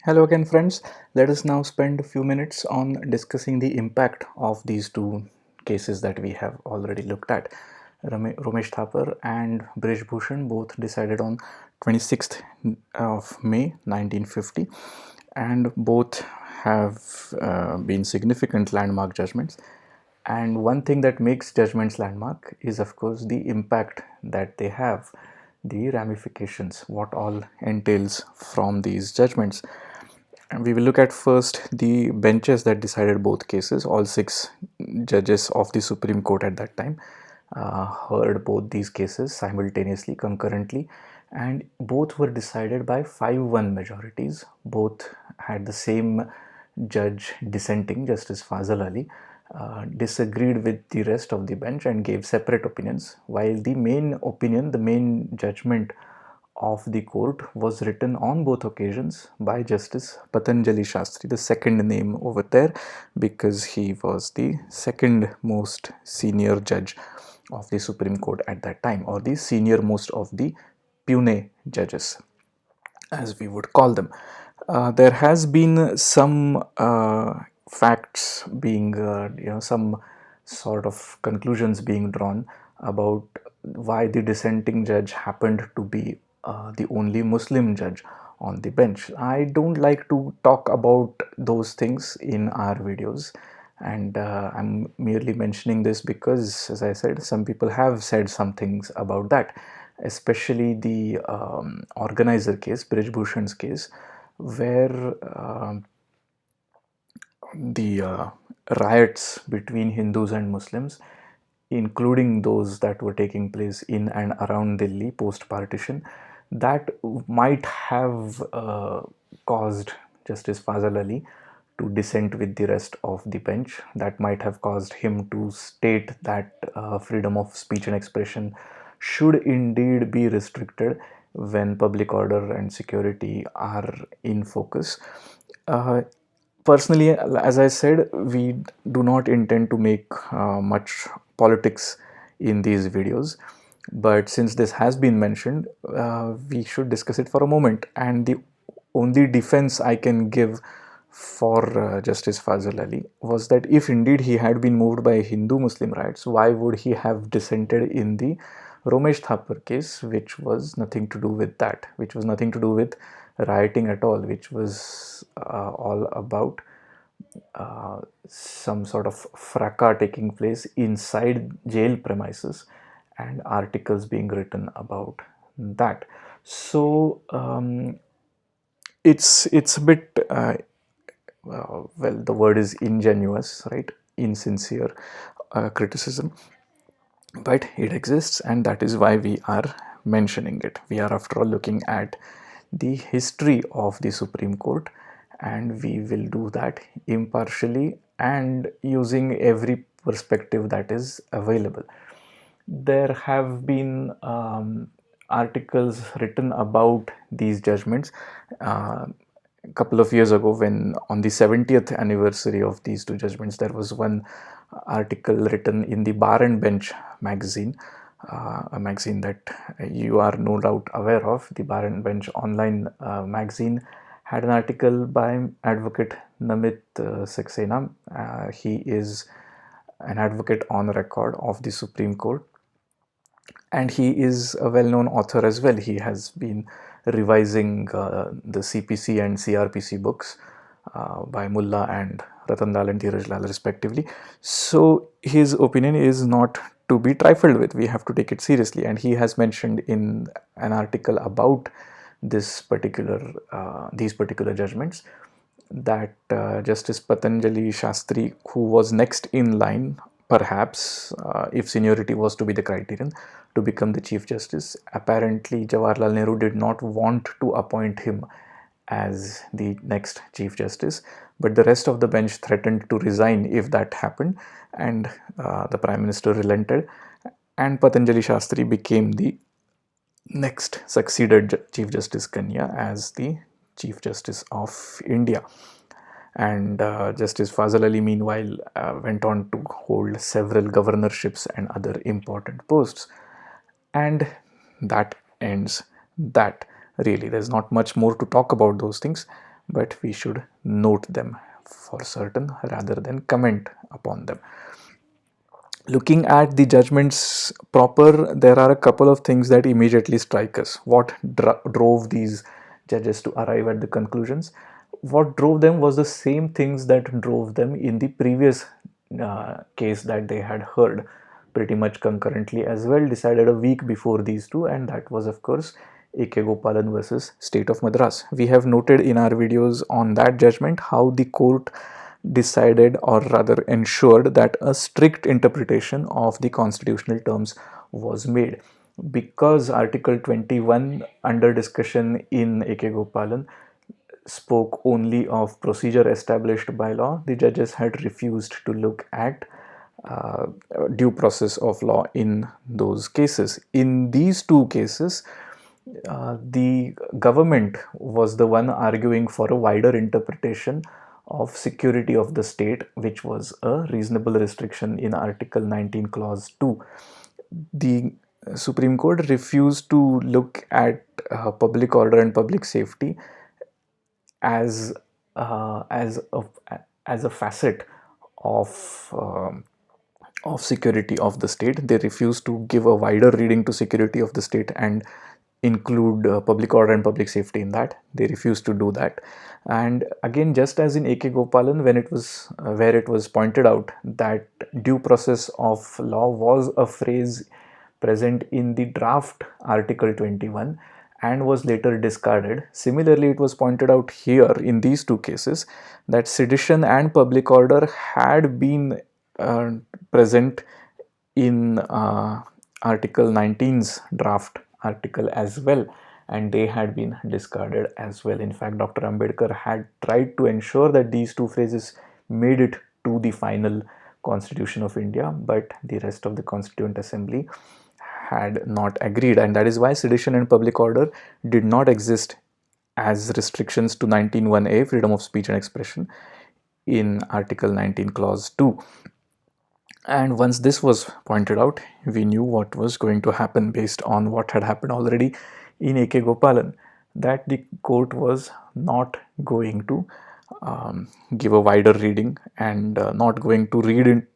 Hello again, friends. Let us now spend a few minutes on discussing the impact of these two cases that we have already looked at. Romesh Thapar and Brij Bhushan both decided on 26th of May 1950, and both have been significant landmark judgments. And one thing that makes judgments landmark is, of course, the impact that they have, the ramifications, what all entails from these judgments. And we will look at first the benches that decided both cases. All six judges of the Supreme Court at that time heard both these cases simultaneously, concurrently, and both were decided by 5-1 majorities. Both had the same judge dissenting, Justice Fazal Ali, disagreed with the rest of the bench and gave separate opinions, while the main opinion, the main judgment of the court was written on both occasions by Justice Patanjali Shastri, the second name over there, because he was the second most senior judge of the Supreme Court at that time, or the senior most of the Pune judges, as we would call them. There has been some facts being, some sort of conclusions being drawn about why the dissenting judge happened to be the only Muslim judge on the bench. I don't like to talk about those things in our videos, and I'm merely mentioning this because, as I said, some people have said some things about that, especially the organizer case, Brij Bhushan's case, where the riots between Hindus and Muslims, including those that were taking place in and around Delhi post partition, that might have caused Justice Fazal Ali to dissent with the rest of the bench. That might have caused him to state that freedom of speech and expression should indeed be restricted when public order and security are in focus. Uh, Personally, as I said, we do not intend to make much politics in these videos, but since this has been mentioned, we should discuss it for a moment. And the only defense I can give for Justice Fazal Ali was that if indeed he had been moved by Hindu Muslim riots, why would he have dissented in the Romesh Thapar case, which was nothing to do with that, which was nothing to do with rioting at all, which was all about some sort of fracas taking place inside jail premises and articles being written about that. So it's a bit well, the word is ingenuous, right? Insincere criticism, but it exists, and that is why we are mentioning it. We are, after all, looking at the history of the Supreme Court, and we will do that impartially and using every perspective that is available. There have been articles written about these judgments. A couple of years ago, when on the 70th anniversary of these two judgments, there was one article written in the Bar and Bench magazine, a magazine that you are no doubt aware of. The Bar and Bench online magazine had an article by Advocate Namit Saxena. He is an advocate on record of the Supreme Court, and he is a well-known author as well. He has been revising the CPC and CRPC books by Mullah and Ratan Lal and Dheeraj Lal respectively. So his opinion is not to be trifled with. We have to take it seriously, and he has mentioned in an article about these particular judgments that Justice Patanjali Shastri, who was next in line, perhaps, if seniority was to be the criterion, to become the Chief Justice, apparently Jawaharlal Nehru did not want to appoint him as the next Chief Justice, but the rest of the bench threatened to resign if that happened, and the Prime Minister relented, and Patanjali Shastri became the next succeeded Chief Justice Kanya as the Chief Justice of India. And Justice Fazal Ali, meanwhile, went on to hold several governorships and other important posts. And that ends that. Really, there's not much more to talk about those things. but we should note them for certain rather than comment upon them. Looking at the judgments proper, there are a couple of things that immediately strike us. What drove these judges to arrive at the conclusions? What drove them was the same things that drove them in the previous case that they had heard pretty much concurrently as well, decided a week before these two, and that was, of course, A.K. Gopalan versus State of Madras. We have noted in our videos on that judgment how the court decided, or rather ensured, that a strict interpretation of the constitutional terms was made. Because Article 21 under discussion in A.K. Gopalan spoke only of procedure established by law, the judges had refused to look at uh, due process of law in those cases. In these two cases, the government was the one arguing for a wider interpretation of security of the state, which was a reasonable restriction in Article 19, Clause 2. The Supreme Court refused to look at public order and public safety as uh, as a as a facet of security of the state. They refused to give a wider reading to security of the state and include public order and public safety in that. They refused to do that. And again, just as in A.K. Gopalan, when it was where it was pointed out that due process of law was a phrase present in the draft Article 21 and was later discarded. Similarly, it was pointed out here in these two cases that sedition and public order had been uh, present in Article 19's draft article as well, and they had been discarded as well. In fact, Dr. Ambedkar had tried to ensure that these two phrases made it to the final Constitution of India, but the rest of the Constituent Assembly had not agreed, and that is why sedition and public order did not exist as restrictions to 19(1)(a), freedom of speech and expression, in Article 19, Clause 2. And once this was pointed out, we knew what was going to happen based on what had happened already in A.K. Gopalan, that the court was not going to give a wider reading and not going to read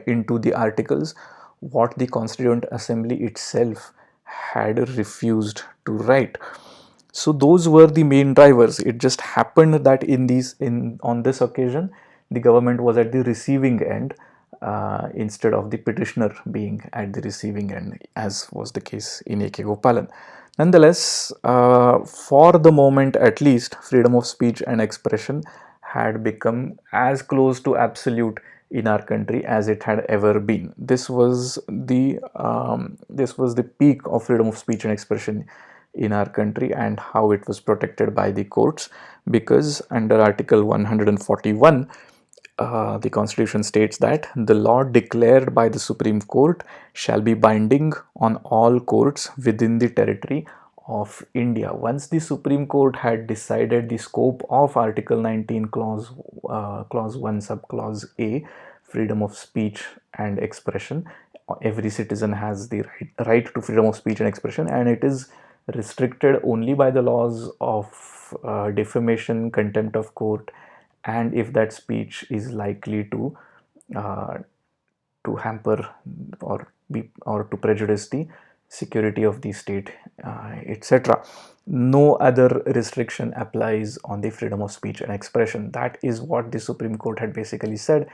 into the articles what the Constituent Assembly itself had refused to write. So those were the main drivers. It just happened that on this occasion, the government was at the receiving end instead of the petitioner being at the receiving end, as was the case in A.K. Gopalan. Nonetheless, for the moment at least, freedom of speech and expression had become as close to absolute in our country as it had ever been. This was the peak of freedom of speech and expression in our country, and how it was protected by the courts, because under Article 141, the Constitution states that the law declared by the Supreme Court shall be binding on all courts within the territory of India. Once the Supreme Court had decided the scope of Article 19, Clause 1, Subclause A, freedom of speech and expression, every citizen has the right to freedom of speech and expression, and it is restricted only by the laws of defamation, contempt of court, and if that speech is likely uh, to hamper or to prejudice the security of the state, etc. No other restriction applies on the freedom of speech and expression. That is what the Supreme Court had basically said.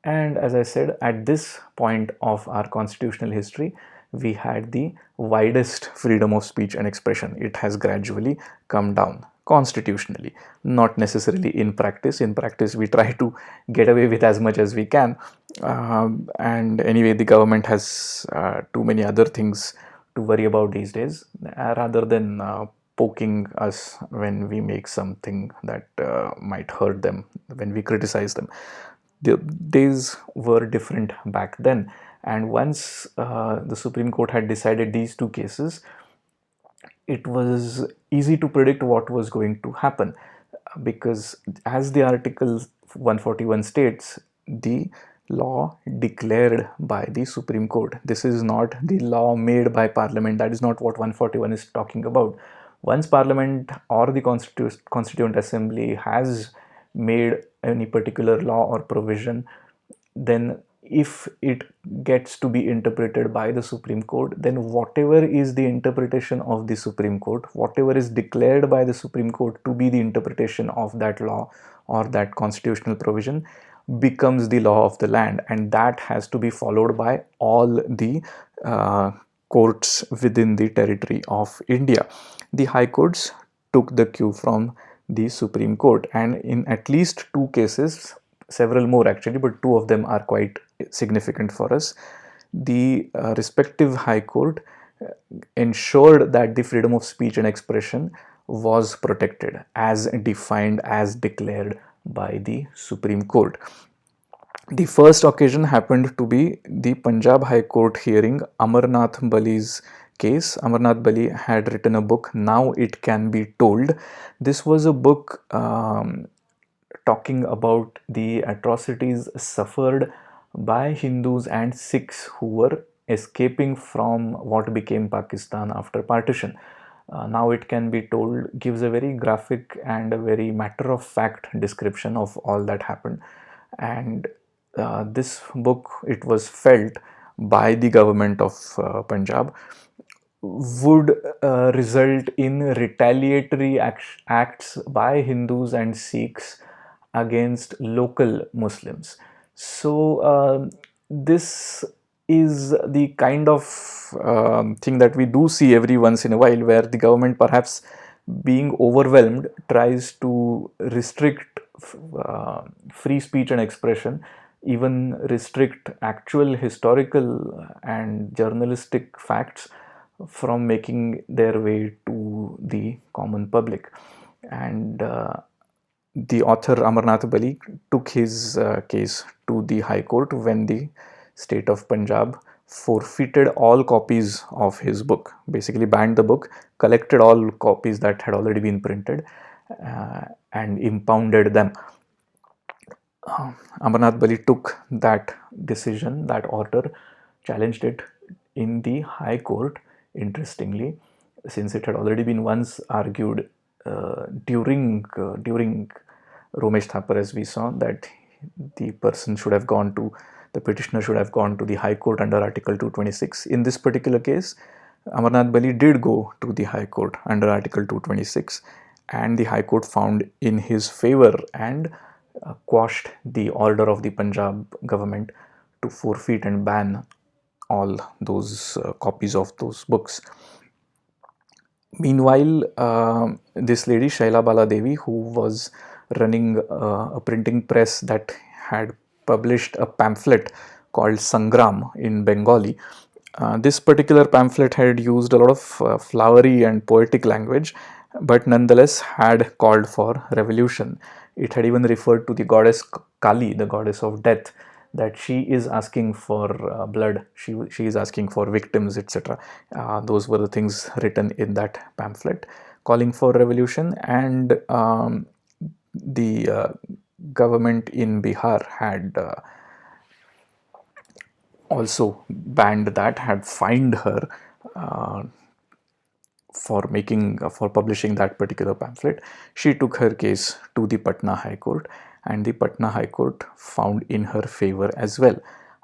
And as I said, at this point of our constitutional history, we had the widest freedom of speech and expression. It has gradually come down constitutionally, not necessarily in practice. In practice, we try to get away with as much as we can. And anyway, the government has too many other things to worry about these days, rather than poking us when we make something that might hurt them, when we criticize them. The days were different back then, and once the Supreme Court had decided these two cases, it was easy to predict what was going to happen, because as the Article 141 states, the law declared by the Supreme Court. This is not the law made by Parliament. That is not what 141 is talking about. Once Parliament or the Constituent Assembly has made any particular law or provision, then if it gets to be interpreted by the Supreme Court, then whatever is the interpretation of the Supreme Court, whatever is declared by the Supreme Court to be the interpretation of that law or that constitutional provision, becomes the law of the land, and that has to be followed by all the courts within the territory of India. The high courts took the cue from the Supreme Court, and in at least two cases, several more actually, but two of them are quite significant for us. The respective high court ensured that the freedom of speech and expression was protected as defined, as declared by the Supreme Court. The first occasion happened to be the Punjab High Court hearing Amarnath Bali's case. Amarnath Bali had written a book, Now It Can Be Told. This was a book talking about the atrocities suffered by Hindus and Sikhs who were escaping from what became Pakistan after partition. Now It Can Be Told gives a very graphic and a very matter of fact description of all that happened. And this book, it was felt by the government of Punjab, would result in retaliatory acts by Hindus and Sikhs against local Muslims. So, this is the kind of thing that we do see every once in a while, where the government, perhaps being overwhelmed, tries to restrict free speech and expression, even restrict actual historical and journalistic facts from making their way to the common public. And the author Amarnath Bali took his case to the High Court when the state of Punjab forfeited all copies of his book, basically banned the book, collected all copies that had already been printed, and impounded them. Amarnath Bali took that decision, that order, challenged it in the High Court, interestingly, since it had already been once argued during Romesh Thapar, as we saw, that the person should have gone to, the petitioner should have gone to the High Court under Article 226. In this particular case, Amarnath Bali did go to the High Court under Article 226, and the High Court found in his favor and quashed the order of the Punjab government to forfeit and ban all those copies of those books. Meanwhile, this lady, Shaila Bala Devi, who was running a printing press that had published a pamphlet called Sangram in Bengali, this particular pamphlet had used a lot of flowery and poetic language, but nonetheless had called for revolution. It had even referred to the goddess Kali, the goddess of death, that she is asking for blood, she is asking for victims, etc. Those were the things written in that pamphlet calling for revolution. And the government in Bihar had also banned that, had fined her for publishing that particular pamphlet. She took her case to the Patna High Court, and the Patna High Court found in her favor as well.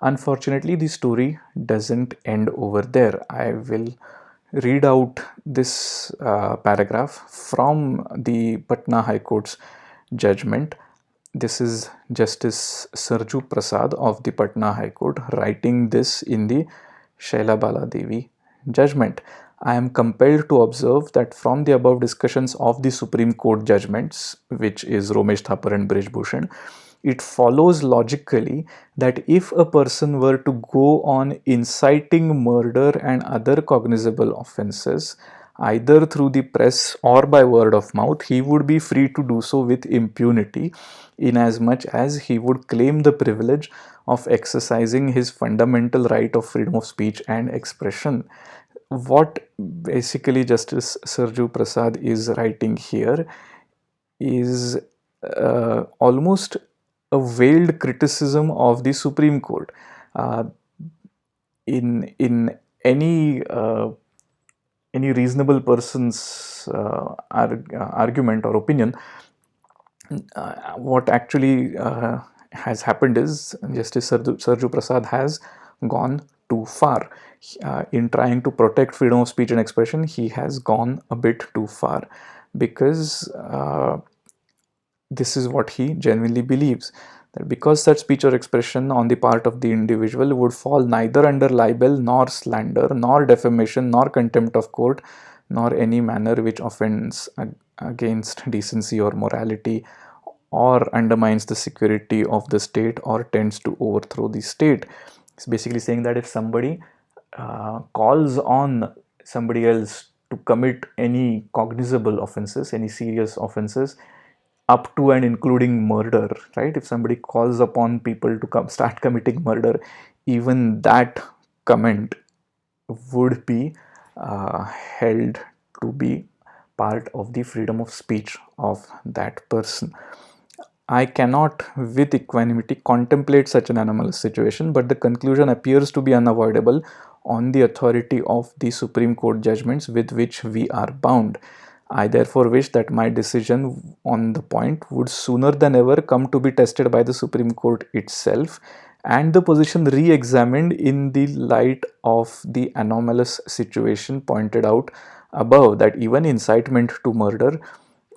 Unfortunately, the story doesn't end over there. I will read out this paragraph from the Patna High Court's judgment. This is Justice Sarju Prasad of the Patna High Court writing this in the Shaila Bala Devi judgment. I am compelled to observe that from the above discussions of the Supreme Court judgments, which is Romesh Thapar and Brij Bhushan, it follows logically that if a person were to go on inciting murder and other cognizable offences, either through the press or by word of mouth, he would be free to do so with impunity, inasmuch as he would claim the privilege of exercising his fundamental right of freedom of speech and expression. What basically Justice Sarju Prasad is writing here is almost a veiled criticism of the Supreme Court. In any any reasonable person's argument or opinion, what actually has happened is Justice Sarju Prasad has gone too far. In trying to protect freedom of speech and expression, he has gone a bit too far, because this is what he genuinely believes, that because such speech or expression on the part of the individual would fall neither under libel nor slander nor defamation nor contempt of court nor any manner which offends against decency or morality or undermines the security of the state or tends to overthrow the state. It's basically saying that if somebody calls on somebody else to commit any cognizable offenses, any serious offenses, up to and including murder, right? If somebody calls upon people to start committing murder, even that comment would be held to be part of the freedom of speech of that person. I cannot with equanimity contemplate such an anomalous situation, but the conclusion appears to be unavoidable on the authority of the Supreme Court judgments with which we are bound. I therefore wish that my decision on the point would sooner than ever come to be tested by the Supreme Court itself, and the position re examined in the light of the anomalous situation pointed out above, that even incitement to murder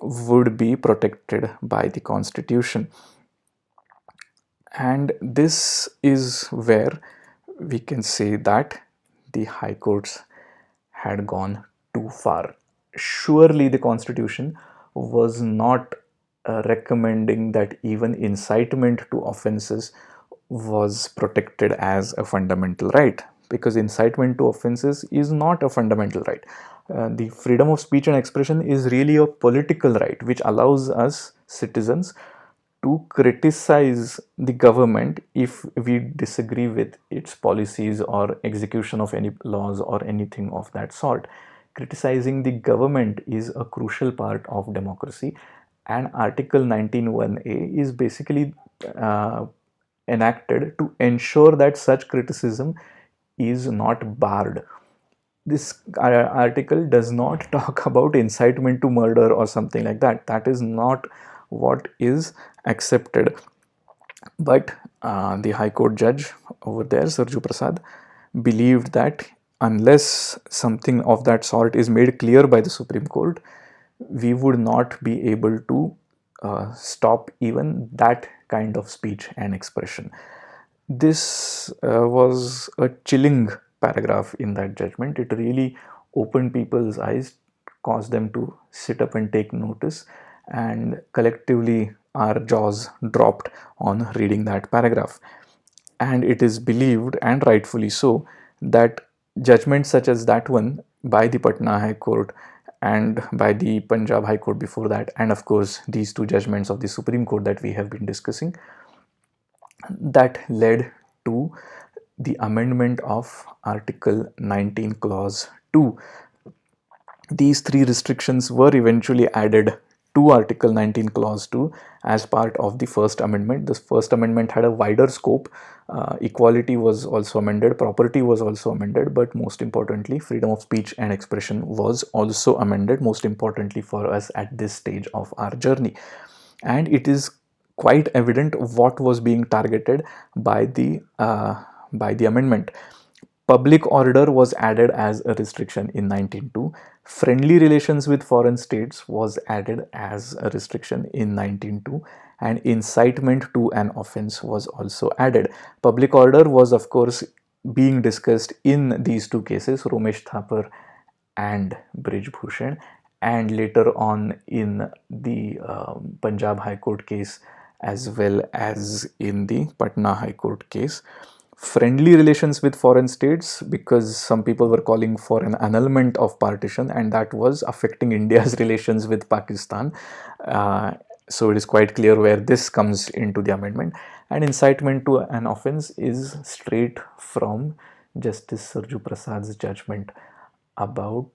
would be protected by the Constitution. And this is where we can say that the High Courts had gone too far. Surely the Constitution was not recommending that even incitement to offenses was protected as a fundamental right, because incitement to offenses is not a fundamental right. The freedom of speech and expression is really a political right which allows us citizens to criticize the government if we disagree with its policies or execution of any laws or anything of that sort. Criticizing the government is a crucial part of democracy, and Article 19(1)(a) is basically enacted to ensure that such criticism is not barred. This article does not talk about incitement to murder or something like that. That is not what is accepted. But the High Court judge over there, Sarju Prasad, believed that unless something of that sort is made clear by the Supreme Court, we would not be able to stop even that kind of speech and expression. This was a chilling paragraph in that judgment. It really opened people's eyes, caused them to sit up and take notice, and collectively our jaws dropped on reading that paragraph. And it is believed, and rightfully so, that judgments such as that one by the Patna High Court and by the Punjab High Court before that, and of course these two judgments of the Supreme Court that we have been discussing, that led to the amendment of Article 19 Clause 2. These three restrictions were eventually added to Article 19 Clause 2 as part of the First Amendment. The First Amendment had a wider scope. Equality was also amended, property was also amended, but most importantly, freedom of speech and expression was also amended, most importantly for us at this stage of our journey. And it is quite evident what was being targeted by the amendment. Public order was added as a restriction in 1902. Friendly relations with foreign states was added as a restriction in 1902, and incitement to an offense was also added. Public order was, of course, being discussed in these two cases, Romesh Thapar and Brij Bhushan, and later on in the Punjab High Court case as well as in the Patna High Court case. Friendly relations with foreign states, because some people were calling for an annulment of partition, and that was affecting India's relations with Pakistan. So it is quite clear where this comes into the amendment. And incitement to an offense is straight from Justice Sarju Prasad's judgment about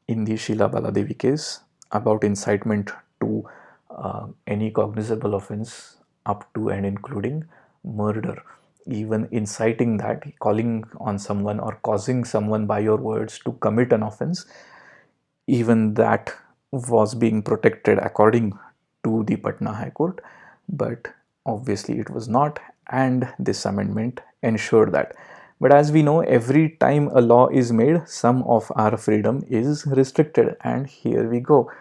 in the Sheila Baladevi case, about incitement to any cognizable offense up to and including murder. even inciting that, calling on someone or causing someone by your words to commit an offense, even that was being protected according to the Patna High Court, but obviously it was not, and this amendment ensured that. But as we know, every time a law is made, some of our freedom is restricted, and here we go.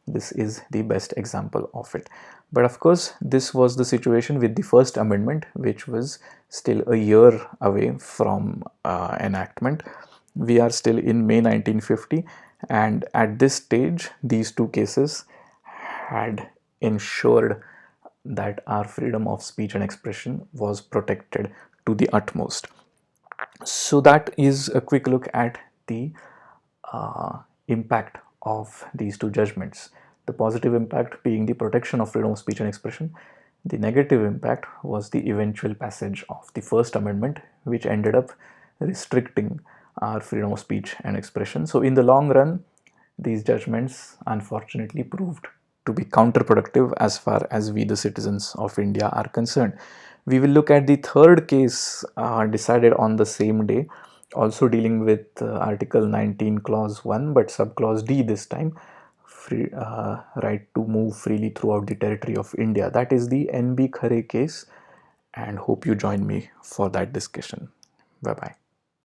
This is the best example of it. But of course, this was the situation with the First Amendment, which was still a year away from enactment. We are still in May 1950, and at this stage, these two cases had ensured that our freedom of speech and expression was protected to the utmost. So, that is a quick look at the impact of these two judgments. The positive impact being the protection of freedom of speech and expression. The negative impact was the eventual passage of the First Amendment, which ended up restricting our freedom of speech and expression. So, in the long run, these judgments unfortunately proved to be counterproductive as far as we, the citizens of India, are concerned. We will look at the third case decided on the same day, also dealing with Article 19, Clause 1, but Subclause D this time, free, right to move freely throughout the territory of India. That is the NB Khare case, and hope you join me for that discussion. Bye bye.